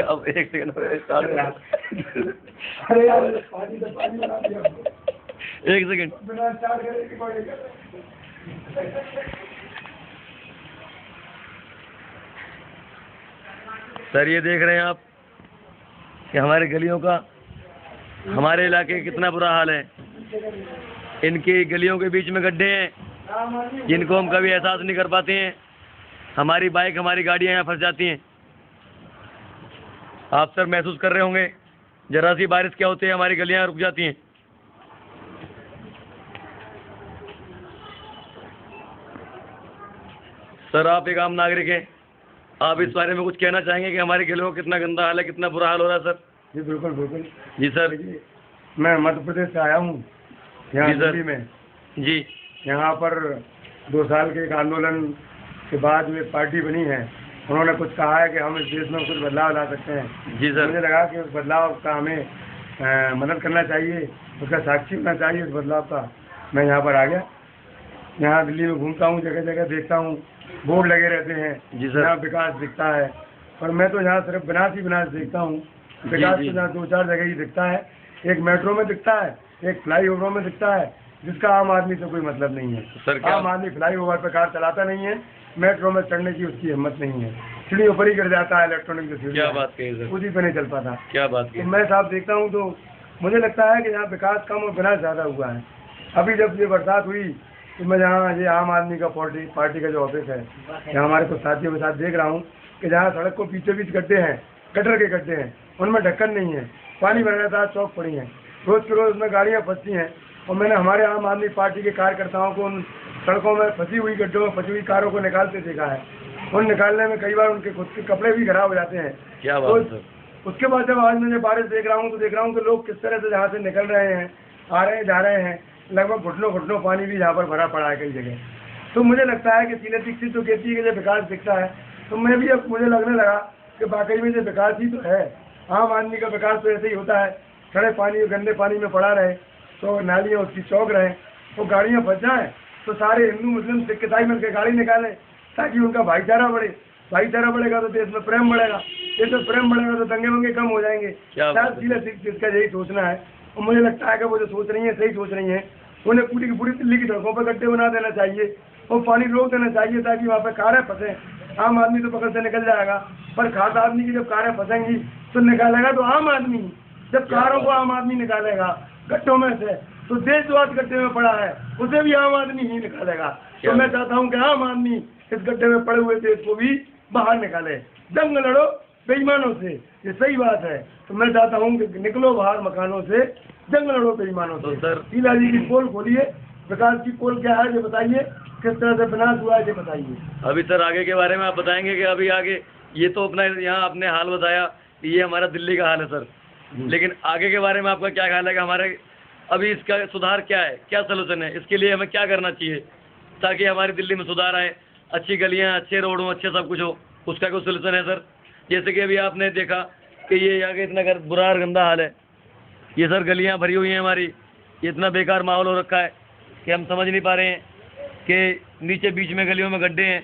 अब एक second start. अरे यार पानी तो पानी बना दिया एक सेकंड। बिना स्टार्ट करे की पड़ेगा। सर ये देख रहे हैं आप कि हमारे गलियों का, हमारे इलाके का कितना बुरा हाल है। इनकी गलियों के बीच में गड्ढे हैं जिनको हम कभी एहसास नहीं कर पाते हैं। हमारी बाइक, हमारी गाड़ियां यहाँ फंस जाती हैं। आप सर महसूस कर रहे होंगे, जरा सी बारिश क्या होती है हमारी गलियां रुक जाती हैं। सर आप एक आम नागरिक हैं, आप इस बारे में कुछ कहना चाहेंगे कि हमारी गलियों का कितना गंदा हाल है, कितना बुरा हाल हो रहा है सर? जी बिल्कुल बिल्कुल। जी सर। मैं मध्य प्रदेश से आया हूँ यहाँ दिल्ली में। जी। यहाँ पर 2 साल के एक आंदोलन के बाद में पार्टी बनी है। उन्होंने कुछ कहा है कि हम इस देश में कुछ बदलाव ला सकते हैं। जी सर। मुझे लगा कि उस बदलाव का हमें मदद करना चाहिए, उसका साक्षी होना चाहिए उस बदलाव का। मैं यहाँ पर आ गया। यहाँ दिल्ली में घूमता हूँ, जगह जगह देखता हूँ, बोर्ड लगे रहते हैं। जी सर। यहाँ विकास दिखता है, और मैं तो यहाँ सिर्फ विनाश ही विनाश देखता हूँ। विकास तो यहाँ 2-4 जगह ही दिखता है। एक मेट्रो में दिखता है, एक फ्लाईओवरों में दिखता है, जिसका आम आदमी से कोई मतलब नहीं है। सर आम आदमी फ्लाईओवर पर कार चलाता नहीं है, मेट्रो में चढ़ने की उसकी हिम्मत नहीं है। सीढ़ी ऊपर ही गिर जाता है, इलेक्ट्रॉनिक जो सीढ़ी। क्या बात कही सर, उसी पर नहीं चल पाता। क्या बात कही। तो मैं साहब देखता हूँ तो मुझे लगता है कि यहाँ विकास कम और विनाश ज़्यादा हुआ है। अभी जब ये बरसात हुई तो मैं जहाँ ये आम आदमी का पार्टी का जो ऑफिस है, यहाँ हमारे कुछ साथियों के साथ देख रहा हूँ कि जहाँ सड़क को पीछे बीच गड्ढे हैं, गटर के गड्ढे हैं, उनमें ढक्कन नहीं है, पानी भर जाता है, चौक पड़ी है, रोज़ के रोज़ उसमें गाड़ियाँ फंसती हैं। और मैंने हमारे आम आदमी पार्टी के कार्यकर्ताओं को उन सड़कों में फंसी हुई गड्ढों में फंसी हुई कारों को निकालते देखा है। उन निकालने में कई बार उनके खुद के कपड़े भी खराब हो जाते हैं। क्या बात है सर। उसके बाद जब आज मैंने बारिश देख रहा हूँ तो देख रहा हूँ कि लोग किस तरह से जहाँ से निकल रहे हैं, आ रहे हैं, जा रहे हैं। लगभग घुटनों पानी भी यहाँ पर भरा पड़ा है कई जगह। तो मुझे लगता है कि सीने दीक्षित तो कहती है कि जब विकास दिखता है, तो मैं भी अब मुझे लगने लगा कि वाकई में जो विकास ही तो है। आम आदमी का विकास तो ऐसे ही होता है, खड़े पानी और गंदे पानी में पड़ा रहे तो नालियाँ उसकी चौक रहे, तो गाड़ियाँ फंस जाएँ, तो सारे हिंदू मुस्लिम सिख ईसाई मिलकर गाड़ी निकालें ताकि उनका भाईचारा बढ़े। भाईचारा बढ़ेगा तो देश में प्रेम बढ़ेगा, देश में प्रेम बढ़ेगा तो दंगे वंगे कम हो जाएंगे। शायद सीधे इसका यही सोचना है, और मुझे लगता है कि वो जो सोच रही है सही सोच रही है। उन्हें पूरी की पूरी दिल्ली की सड़कों पर गड्ढे बना देना चाहिए और पानी रोक देना चाहिए ताकि वहाँ पर कारें फंसे। आम आदमी तो पकड़ से निकल जाएगा, पर खास आदमी की जब कारें फंसेंगी तो निकालेगा तो आम आदमी। जब कारों को आम आदमी निकालेगा गड्ढों में से, तो देश जो आज गड्ढे में पड़ा है उसे भी आम आदमी ही निकालेगा। तो मैं चाहता हूँ कि आम आदमी इस गड्ढे में पड़े हुए देश को भी बाहर निकाले। जंग लड़ो बेईमानों से, ये सही बात है। तो मैं चाहता हूँ कि निकलो बाहर मकानों से, जंग लड़ो बेईमानों से। सर शीला जी की पोल खोलिए, विकास की पोल क्या है ये बताइए, किस तरह से विनाश हुआ है ये बताइए। अभी सर आगे के बारे में आप बताएंगे कि अभी आगे ये तो अपना यहाँ आपने हाल बताया, ये हमारा दिल्ली का हाल है सर, लेकिन आगे के बारे में आपका क्या ख्याल है कि हमारे अभी इसका सुधार क्या है, क्या सलूशन है, इसके लिए हमें क्या करना चाहिए ताकि हमारी दिल्ली में सुधार आए, अच्छी गलियाँ, अच्छे रोड हो, अच्छे सब कुछ हो, उसका कोई सलूशन है सर? जैसे कि अभी आपने देखा कि ये यहाँ के इतना बुरा और गंदा हाल है, ये सर गलियाँ भरी हुई हैं हमारी, ये इतना बेकार माहौल हो रखा है कि हम समझ नहीं पा रहे हैं कि नीचे बीच में गलियों में गड्ढे हैं,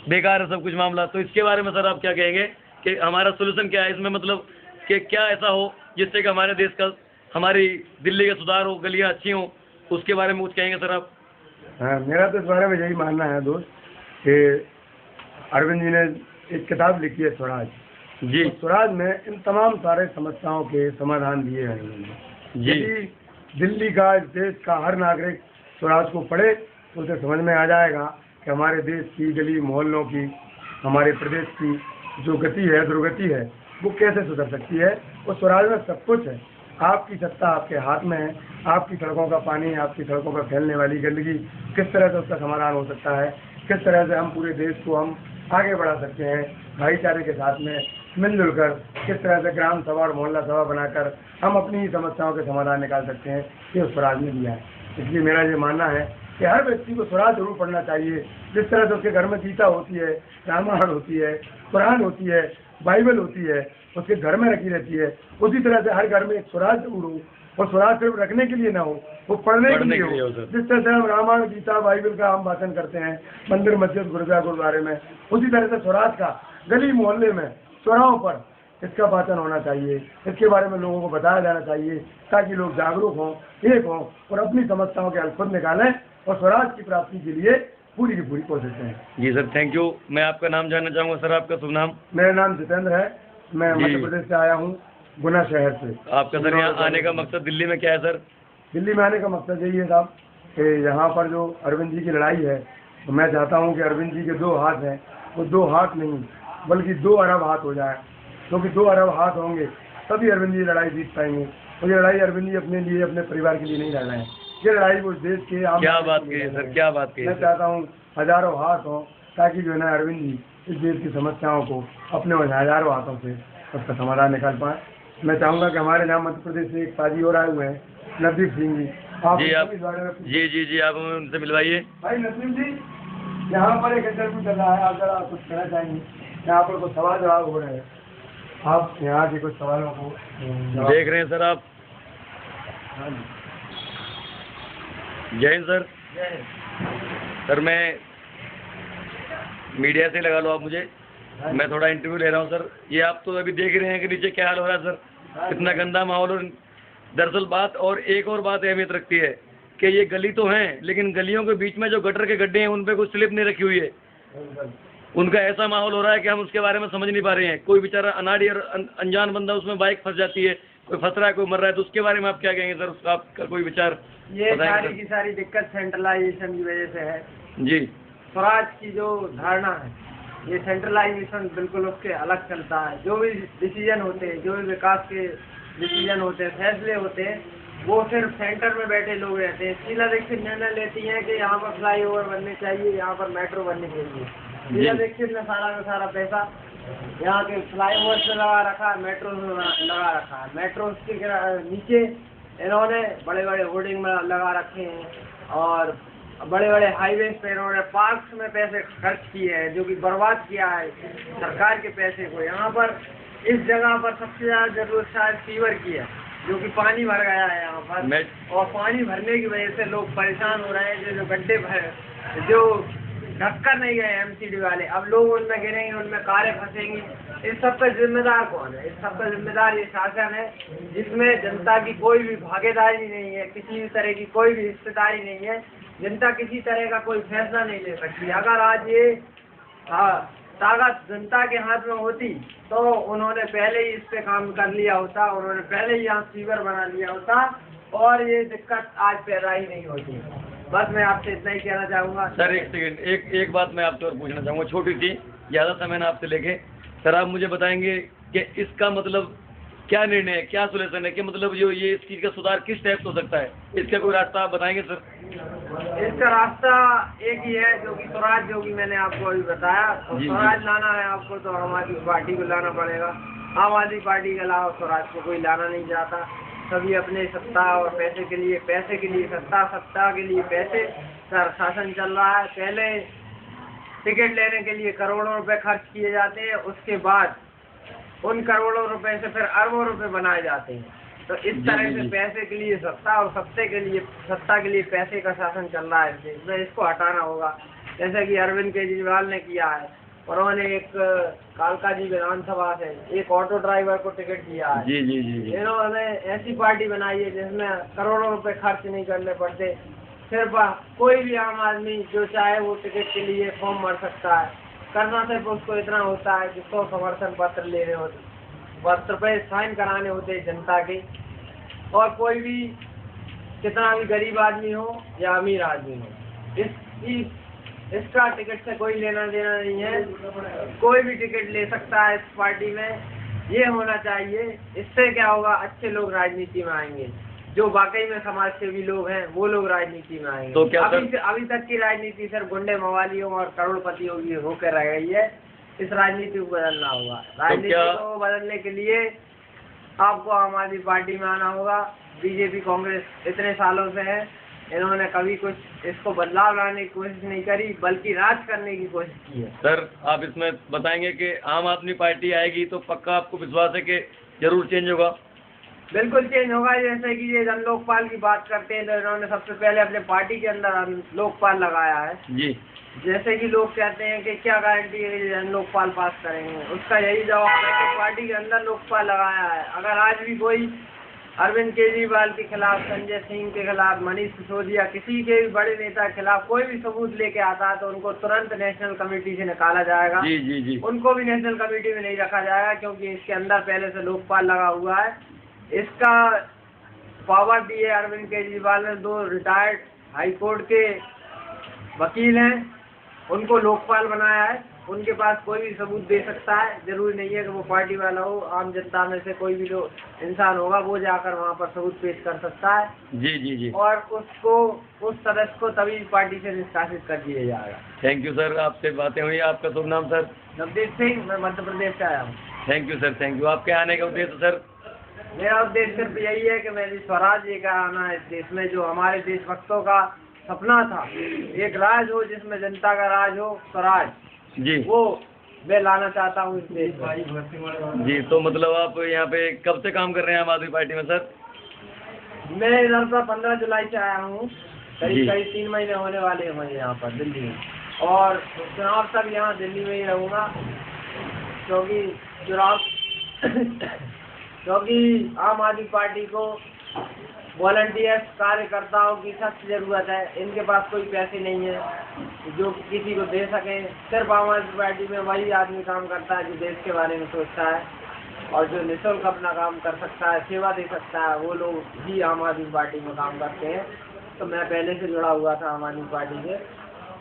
बेकार है सब कुछ मामला। तो इसके बारे में सर आप क्या कहेंगे कि हमारा सोल्यूशन क्या है इसमें, मतलब कि क्या ऐसा हो जिससे कि हमारे देश का, हमारी दिल्ली का सुधार हो, गलियाँ अच्छी हों, उसके बारे में कुछ कहेंगे सर आप? हाँ, मेरा तो इस बारे में यही मानना है दोस्त कि अरविंद जी ने एक किताब लिखी है स्वराज जी। स्वराज में इन तमाम सारे समस्याओं के समाधान दिए हैं उन्होंने जी। दिल्ली का, इस देश का हर नागरिक स्वराज को पढ़े तो उसे समझ में आ जाएगा कि हमारे देश की गली मोहल्लों की, हमारे प्रदेश की जो गति है, दुर्गति है, वो कैसे सुधर सकती है। और स्वराज में सब कुछ है। आपकी सत्ता आपके हाथ में है। आपकी सड़कों का पानी, आपकी सड़कों पर फैलने वाली गंदगी, किस तरह से उसका समाधान हो सकता है, किस तरह से हम पूरे देश को हम आगे बढ़ा सकते हैं भाईचारे के साथ में मिलजुल कर, किस तरह से ग्राम सभा और मोहल्ला सभा बनाकर हम अपनी ही समस्याओं के समाधान निकाल सकते हैं, ये उस स्वराज ने दिया है। इसलिए मेरा ये मानना है कि हर व्यक्ति को स्वराज जरूर पढ़ना चाहिए। जिस तरह से उसके घर में गीता होती है, रामायण होती है, कुरान होती है, बाइबल होती है, उसके घर में रखी रहती है, उसी तरह से हर घर में एक स्वराज जरूर हो। और स्वराज सिर्फ रखने के लिए ना हो, वो पढ़ने के लिए हो। जिस तरह से हम रामायण, गीता, बाइबल का हम वाचन करते हैं मंदिर, मस्जिद, गुरुद्वारे में, उसी तरह से स्वराज का गली मोहल्ले में, चौराहों पर इसका पाचन होना चाहिए, इसके बारे में लोगों को बताया जाना चाहिए ताकि लोग जागरूक हों, एक हों और अपनी समस्याओं के हल खुद निकालें और स्वराज की प्राप्ति के लिए पूरी की पूरी कोशिश करें। जी सर, थैंक यू। मैं आपका नाम जानना चाहूँगा सर, आपका शुभ नाम? मेरा नाम जितेंद्र है, मैं जी। मध्य प्रदेश से आया हूँ, गुना शहर से। आपका सर यहाँ आने का मकसद दिल्ली में क्या है सर? दिल्ली में आने का मकसद यही है साहब कि यहाँ पर जो अरविंद जी की लड़ाई है, तो मैं चाहता हूँ कि अरविंद जी के 2 हाथ हैं, वो 2 हाथ नहीं बल्कि 2 अरब हाथ हो जाए, क्योंकि 2 अरब हाथ होंगे तभी अरविंद जी लड़ाई जीत पाएंगे। और ये लड़ाई अरविंद जी अपने लिए, अपने परिवार के लिए नहीं लड़ रहे हैं, ये लड़ाई वो देश के आम क्या नागरिक बात के कही लिए है लड़ सर, रहे हैं। क्या बात कही मैं है? चाहता हूँ हजारों हाथ हों ताकि जो है ना अरविंद जी इस देश की समस्याओं को अपने हजारों हाथों से उसका समाधान निकाल पाए। मैं चाहूँगा कि हमारे यहाँ मध्य प्रदेश से एक पाजी और आए हुए हैं, नवदीप सिंह जी, जी आप इस बारे में जी आप हमें उनसे मिलवाइए। भाई नसीम जी, यहाँ पर एक इंटरव्यू चल रहा है, आप जरा कुछ कहना चाहेंगे? यहाँ पर कुछ सवाल जवाब हो रहे हैं, आप यहाँ के कुछ सवालों को देख रहे हैं सर आप? हाँ जी। जय हिंद सर। सर मैं मीडिया से लगा लो आप मुझे, मैं थोड़ा इंटरव्यू ले रहा हूँ सर। ये आप तो अभी देख रहे हैं कि नीचे क्या हाल हो रहा है सर, कितना गंदा माहौल। और दरअसल बात और एक और बात अहमियत रखती है कि ये गली तो हैं, लेकिन गलियों के बीच में जो गटर के गड्ढे हैं उन पे कुछ स्लिप नहीं रखी हुई है। उनका ऐसा माहौल हो रहा है कि हम उसके बारे में समझ नहीं पा रहे हैं। कोई बेचारा अनाड़ी और अनजान बंदा उसमें बाइक फंस जाती है, कोई फंस रहा है, कोई मर रहा है, तो उसके बारे में आप क्या कहेंगे सर? उसका आपका कोई विचार ये बताएंगे सारी की सारी दिक्कत सेंट्रलाइजेशन की वजह से है। जी स्वराज की जो धारणा है, ये सेंट्रलाइजेशन बिल्कुल उसके अलग चलता है। जो भी डिसीजन होते हैं, जो भी विकास के डिसीजन होते हैं, फैसले होते हैं, वो सिर्फ सेंटर में बैठे लोग रहते हैं। शीला दीक्षित निर्णय लेती हैं कि यहाँ पर फ्लाईओवर बनने चाहिए, यहाँ पर मेट्रो बननी चाहिए। शीला दीक्षित ने सारा का सारा पैसा यहाँ के फ्लाईओवर से लगा रखा है, मेट्रो में लगा रखा है। मेट्रो के नीचे इन्होंने बड़े बड़े होर्डिंग में लगा रखे हैं और बड़े बड़े हाईवे पे इन्होंने पार्क्स में पैसे खर्च किए हैं, जो कि बर्बाद किया है सरकार के पैसे को। यहाँ पर इस जगह पर सबसे ज़्यादा जरूरत शायद सीवर की है, जो कि पानी भर गया है यहाँ पर, और पानी भरने की वजह से लोग परेशान हो रहे हैं। जो गड्ढे भरे, जो ढक्कर नहीं गए एमसीडी वाले, अब लोग उनमें गिरेंगे, उनमें कारें फंसेंगी। इस सब का जिम्मेदार कौन है? इस सब का जिम्मेदार ये शासन है, जिसमें जनता की कोई भी भागीदारी नहीं है, किसी भी तरह की कोई भी हिस्सेदारी नहीं है। जनता किसी तरह का कोई फैसला नहीं ले सकती। अगर आज ये ताकत जनता के हाथ में होती तो उन्होंने पहले ही इस पे काम कर लिया होता, उन्होंने पहले ही यहाँ सीवर बना लिया होता और ये दिक्कत आज पैदा ही नहीं होती। बस मैं आपसे इतना ही कहना चाहूँगा। सर एक सेकंड, एक बात मैं आपसे और पूछना चाहूँगा, छोटी सी, ज़्यादा समय ना आपसे लेके। सर आप मुझे बताएंगे कि इसका मतलब क्या निर्णय है, क्या सोल्यूशन है, कि मतलब जो ये इस चीज़ का सुधार किस टाइप से हो सकता है? इसका कोई रास्ता आप बताएंगे सर? इसका रास्ता एक ही है, जो कि स्वराज, जो कि मैंने आपको अभी बताया। जी, स्वराज लाना है आपको तो आम आदमी पार्टी को लाना पड़ेगा। आम आदमी पार्टी के अलावा स्वराज को कोई लाना नहीं चाहता। सभी अपने सत्ता और पैसे के लिए सत्ता के लिए पैसे का शासन चल रहा है। पहले टिकट लेने के लिए करोड़ों रुपए खर्च किए जाते हैं, उसके बाद उन करोड़ों रुपए से फिर अरबों रुपए बनाए जाते हैं। तो इस तरह से पैसे के लिए सत्ता और सत्ता के लिए पैसे का शासन चल रहा है देश में। इसको हटाना होगा, जैसे कि अरविंद केजरीवाल ने किया है। उन्होंने एक कालका जी विधानसभा से एक ऑटो ड्राइवर को टिकट दिया है। जी जी जी जी इन्होंने ऐसी पार्टी बनाई है जिसमें करोड़ों रुपए खर्च नहीं करने पड़ते। सिर्फ कोई भी आम आदमी जो चाहे वो टिकट के लिए फॉर्म भर सकता है। करना सिर्फ उसको इतना होता है कि 100 समर्थन पत्र लेने होते, पत्र पे साइन कराने होते हैं जनता के। और कोई भी कितना भी गरीब आदमी हो या अमीर आदमी हो, इसका टिकट से कोई लेना देना नहीं है। कोई भी टिकट ले सकता है इस पार्टी में, ये होना चाहिए। इससे क्या होगा, अच्छे लोग राजनीति में आएंगे, जो वाकई में समाज सेवी लोग हैं वो लोग राजनीति में आएंगे। तो क्या अभी तक की राजनीति सिर्फ गुंडे मवालियों और करोड़पतियों की होकर रह गई है। इस राजनीति को बदलना होगा। राजनीति को बदलने के लिए आपको आम आदमी पार्टी में आना होगा। बीजेपी कांग्रेस इतने सालों से है, इन्होंने कभी कुछ इसको बदलाव लाने की कोशिश नहीं करी, बल्कि राज करने की कोशिश की है। सर आप इसमें बताएंगे कि आम आदमी पार्टी आएगी तो पक्का आपको विश्वास है कि जरूर चेंज होगा? बिल्कुल चेंज होगा। जैसे कि ये जन लोकपाल की बात करते हैं तो इन्होंने सबसे पहले अपने पार्टी के अंदर लोकपाल लगाया है। जी। जैसे कि लोग कहते हैं कि क्या गारंटी है कि लोकपाल पास करेंगे, उसका यही जवाब है कि पार्टी के अंदर लोकपाल लगाया है। अगर आज भी कोई अरविंद केजरीवाल के खिलाफ, संजय सिंह के खिलाफ, मनीष सिसोदिया, किसी के भी बड़े नेता के खिलाफ कोई भी सबूत लेके आता है तो उनको तुरंत नेशनल कमेटी से निकाला जाएगा। जी जी जी। उनको भी नेशनल कमेटी में नहीं रखा जाएगा, क्योंकि इसके अंदर पहले से लोकपाल लगा हुआ है। इसका पावर दी है अरविंद केजरीवाल ने, 2 रिटायर्ड हाई कोर्ट के वकील हैं, उनको लोकपाल बनाया है। उनके पास कोई भी सबूत दे सकता है, जरूरी नहीं है कि वो पार्टी वाला हो, आम जनता में से कोई भी जो इंसान होगा वो जाकर वहाँ पर सबूत पेश कर सकता है। जी जी जी। और उसको, उस सदस्य को तभी पार्टी से निष्कासित कर दिया जाएगा। थैंक यू सर, आपसे बातें हुई। आपका शुभ नाम सर? नवदीप सिंह, मैं मध्य प्रदेश से आया हूँ। Thank you sir, thank you. आपके आने का उद्देश्य सर? मेरा उद्देश्य सिर्फ यही है कि मेरी स्वराज लेकर आना है इस देश में, जो हमारे देशभक्तों का सपना था, एक राज हो जिसमें जनता का राज हो, स्वराज जी, वो मैं लाना चाहता हूँ इस देश में। जी। तो मतलब आप यहाँ पे कब से काम कर रहे हैं आम आदमी पार्टी में सर? मैं इधर पर 15 जुलाई से आया हूँ, जी। करीब 3 महीने होने वाले हैं मुझे यहाँ पर दिल्ली में, और चुनाव तक यहाँ दिल्ली में ही रहूँगा, क्योंकि चुनाव क्योंकि आम आदमी पार्टी को वॉलंटियर्स, कार्यकर्ताओं की सख्त जरूरत है। इनके पास कोई पैसे नहीं है जो किसी को दे सकें। सिर्फ आम आदमी पार्टी में वही आदमी काम करता है जो देश के बारे में सोचता है और जो निःशुल्क अपना काम कर सकता है, सेवा दे सकता है, वो लोग ही आम आदमी पार्टी में काम करते हैं। तो मैं पहले से जुड़ा हुआ था आम आदमी पार्टी से,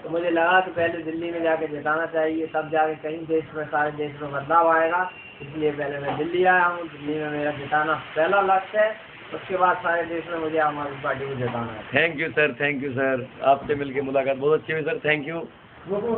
तो मुझे लगा कि पहले दिल्ली में जाके जिताना चाहिए, तब जाके कहीं देश में, सारे देश में बदलाव आएगा। इसलिए पहले मैं दिल्ली आया हूँ। दिल्ली में मेरा जिताना पहला लक्ष्य है, उसके बाद सारे देश में मुझे आम आदमी पार्टी को जिताना है। Thank you sir, thank you sir. आपसे मिलके मुलाकात बहुत अच्छी हुई सर, थैंक यू।